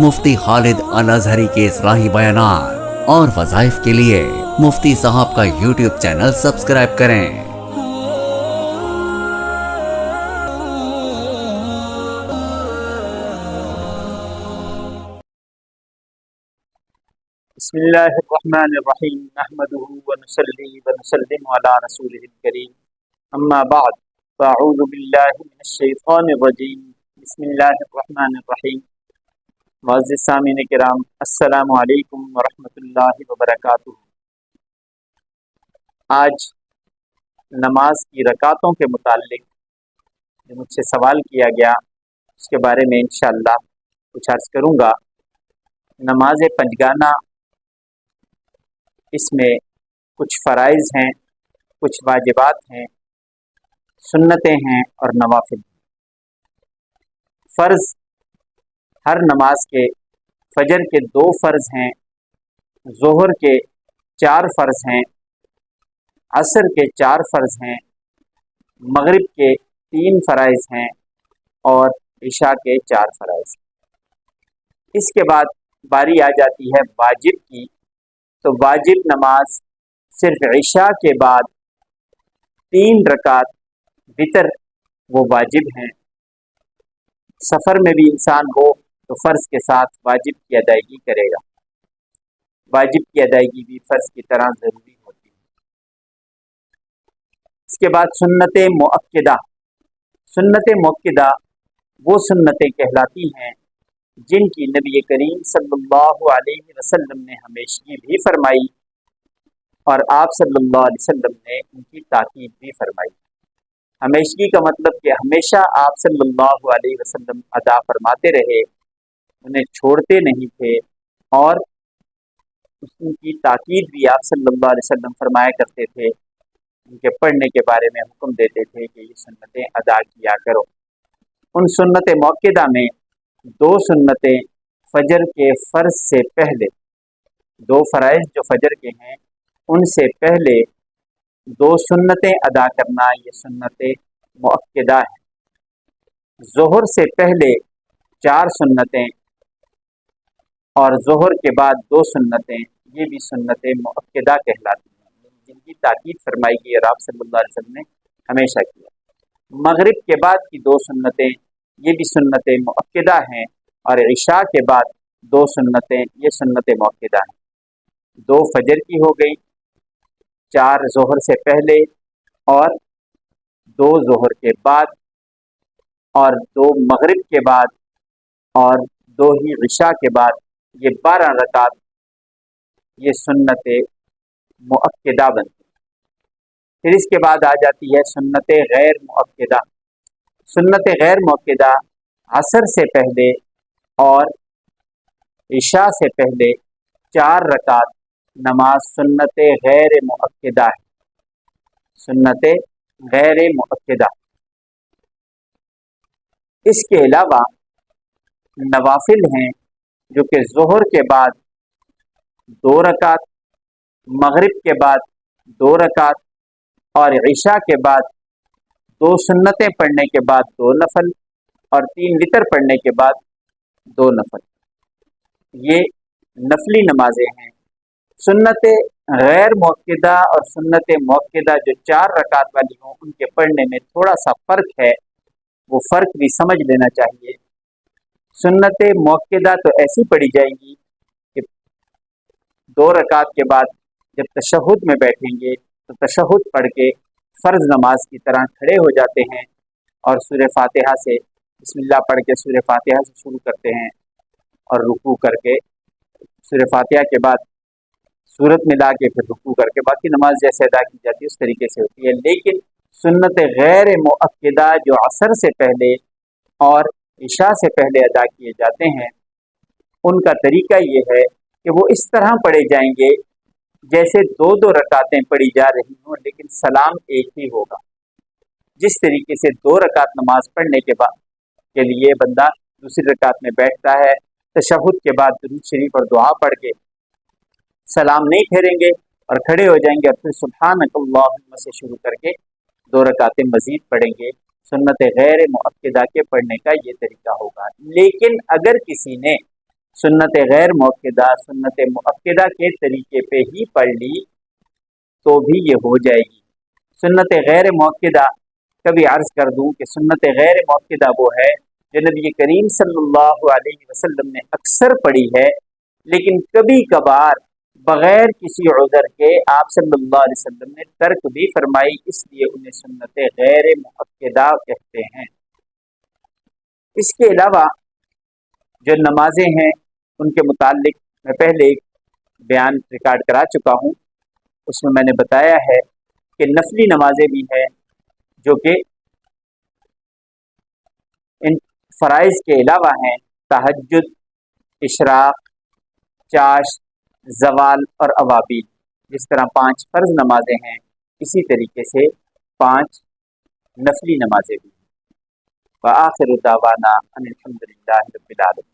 مفتی خالد الازہری کے اصلاحی بیانات اور وظائف کے لیے مفتی صاحب کا یوٹیوب چینل سبسکرائب کریں۔ بسم اللہ الرحمن الرحیم نحمده ونصلی ونسلم علی رسوله الکریم اما بعد فاعوذ باللہ من الشیطان الرجیم بسم اللہ الرحمن الرحیم۔ معزز سامعین کرام، السلام علیکم ورحمۃ اللہ وبرکاتہ۔ آج نماز کی رکعتوں کے متعلق جو مجھ سے سوال کیا گیا اس کے بارے میں انشاءاللہ کچھ عرض کروں گا۔ نماز پنجگانہ، اس میں کچھ فرائض ہیں، کچھ واجبات ہیں، سنتیں ہیں اور نوافل ہیں۔ فرض ہر نماز کے فجر کے 2 فرض ہیں، ظہر کے 4 فرض ہیں، عصر کے 4 فرض ہیں، مغرب کے 3 فرائض ہیں اور عشاء کے 4 فرائض ہیں۔ اس کے بعد باری آ جاتی ہے واجب کی، تو واجب نماز صرف عشاء کے بعد 3 رکعت وتر وہ واجب ہیں۔ سفر میں بھی انسان ہو تو فرض کے ساتھ واجب کی ادائیگی کرے گا۔ واجب کی ادائیگی بھی فرض کی طرح ضروری ہوتی ہے۔ اس کے بعد سنت مؤکدہ۔ سنت مؤکدہ وہ سنتیں کہلاتی ہیں جن کی نبی کریم صلی اللہ علیہ وسلم نے ہمیشگی بھی فرمائی اور آپ صلی اللہ علیہ وسلم نے ان کی تاکید بھی فرمائی۔ ہمیشگی کا مطلب کہ ہمیشہ آپ صلی اللہ علیہ وسلم ادا فرماتے رہے، انہیں چھوڑتے نہیں تھے، اور ان کی تاکید بھی آپ صلی اللہ علیہ وسلم فرمایا کرتے تھے۔ ان کے پڑھنے کے بارے میں حکم دیتے تھے کہ یہ سنتیں ادا کیا کرو۔ ان سنت مؤکدہ میں 2 سنتیں فجر کے فرض سے پہلے، 2 فرائض جو فجر کے ہیں ان سے پہلے 2 سنتیں ادا کرنا، یہ سنت مؤکدہ ہے۔ ظہر سے پہلے 4 سنتیں اور ظہر کے بعد 2 سنتیں، یہ بھی سنت مؤکدہ کہلاتی ہیں، جن کی تاکید فرمائی گئی اور آپ صلی اللہ علیہ وسلم نے ہمیشہ کیا۔ مغرب کے بعد کی 2 سنتیں، یہ بھی سنت مؤکدہ ہیں، اور عشاء کے بعد 2 سنتیں، یہ سنت مؤکدہ ہیں۔ 2 فجر کی ہو گئی، 4 ظہر سے پہلے اور 2 ظہر کے بعد اور 2 مغرب کے بعد اور 2 ہی عشاء کے بعد، یہ 12 رکعت یہ سنت مؤکدہ بنتی ہے۔ پھر اس کے بعد آ جاتی ہے سنت غیر مؤکدہ۔ سنت غیر مؤکدہ عصر سے پہلے اور عشاء سے پہلے 4 رکعت نماز سنت غیر مؤکدہ ہے۔ سنت غیر مؤکدہ۔ اس کے علاوہ نوافل ہیں جو کہ ظہر کے بعد 2 رکعت، مغرب کے بعد 2 رکعت اور عشاء کے بعد 2 سنتیں پڑھنے کے بعد 2 نفل اور 3 وتر پڑھنے کے بعد 2 نفل، یہ نفلی نمازیں ہیں۔ سنت غیر مؤکدہ اور سنت مؤکدہ جو 4 رکعت والی ہوں، ان کے پڑھنے میں تھوڑا سا فرق ہے، وہ فرق بھی سمجھ لینا چاہیے۔ سنت مؤکدہ تو ایسی پڑھی جائیں گی کہ 2 رکعت کے بعد جب تشہد میں بیٹھیں گے تو تشہد پڑھ کے فرض نماز کی طرح کھڑے ہو جاتے ہیں اور سورہ فاتحہ سے بسم اللہ پڑھ کے سورہ فاتحہ سے شروع کرتے ہیں اور رکوع کر کے سورہ فاتحہ کے بعد سورت ملا کے پھر رکوع کر کے باقی نماز جیسے ادا کی جاتی ہے اس طریقے سے ہوتی ہے۔ لیکن سنت غیر مؤکدہ جو عصر سے پہلے اور عشاء سے پہلے ادا کیے جاتے ہیں، ان کا طریقہ یہ ہے کہ وہ اس طرح پڑھے جائیں گے جیسے 2 رکعتیں پڑھی جا رہی ہوں، لیکن سلام ایک ہی ہوگا۔ جس طریقے سے 2 رکعت نماز پڑھنے کے بعد کے لیے بندہ دوسری رکعت میں بیٹھتا ہے، تشہد کے بعد درود شریف اور دعا پڑھ کے سلام نہیں پھیریں گے اور کھڑے ہو جائیں گے اور پھر سبحانک اللہم سے شروع کر کے 2 رکعتیں مزید پڑھیں گے۔ سنت غیر مؤکدہ کے پڑھنے کا یہ طریقہ ہوگا۔ لیکن اگر کسی نے سنت غیر موقدہ سنت مؤکدہ کے طریقے پہ ہی پڑھ لی تو بھی یہ ہو جائے گی۔ سنت غیر موقدہ کبھی عرض کر دوں کہ سنت غیر موقدہ وہ ہے جو نبی کریم صلی اللہ علیہ وسلم نے اکثر پڑھی ہے، لیکن کبھی کبھار بغیر کسی عذر کے آپ صلی اللہ علیہ وسلم نے ترک بھی فرمائی، اس لیے انہیں سنت غیر مؤکدہ کہتے ہیں۔ اس کے علاوہ جو نمازیں ہیں ان کے متعلق میں پہلے ایک بیان ریکارڈ کرا چکا ہوں، اس میں نے بتایا ہے کہ نفلی نمازیں بھی ہیں جو کہ ان فرائض کے علاوہ ہیں، تہجد، اشراق، چاش، زوال اور اوابین۔ جس طرح 5 فرض نمازیں ہیں، اسی طریقے سے 5 نفلی نمازیں بھی ہیں۔ وآخر دعوانا ان الحمد للہ رب العالمین۔